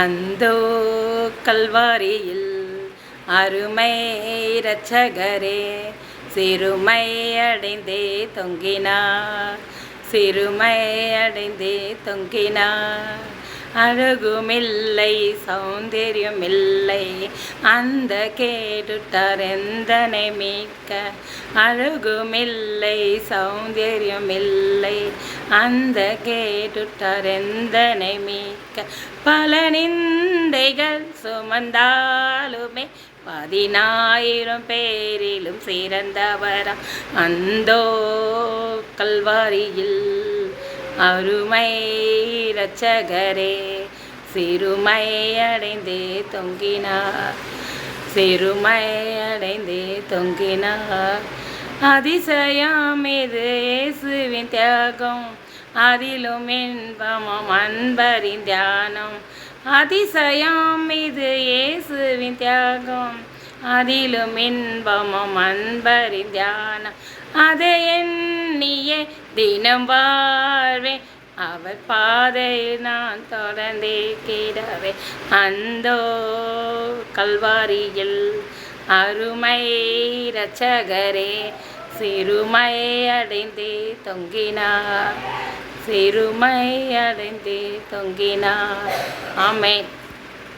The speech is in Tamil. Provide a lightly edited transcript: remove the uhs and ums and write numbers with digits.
அந்தோ கல்வாரியில் அருமை இரட்சகரே சிறுமை அடைந்தே தொங்கினார், சிறுமை அடைந்தே தொங்கினார். அழகுமில்லை சௌந்தரியமில்லை அந்த கேட்டுட்டார் எந்தனை மீட்க. அழகுமில்லை சௌந்தரியமில்லை அந்த கேட்டுட்டார் எந்தனை மீட்க. பல நிந்தைகள் சுமந்தாலுமே 10,000 பேரிலும் சிறந்தவரா அந்தோ கல்வாரியில் அருமை இரட்சகரே சிறுமை அடைந்தே தொங்கினார், சிறுமை அடைந்தே தொங்கினார். அதிசயம் இது இயேசுவின் தியாகம், அதிலும் இன்பமும் அன்பரின் தியானம். அதிசயம் இது இயேசுவின் தியாகம், அதிலும் இன்பமும் அன்பரின் தியானம். அதை எண்ணியே தினம் வாழ்வேன், அவர் பாதையில் நான் தொடர்ந்தே கிடவே. அந்தோ கல்வாரியில் அருமை இரட்சகரே சிறுமை அடைந்தே தொங்கினார், சிறுமை அடைந்தே தொங்கினார். ஆமென்.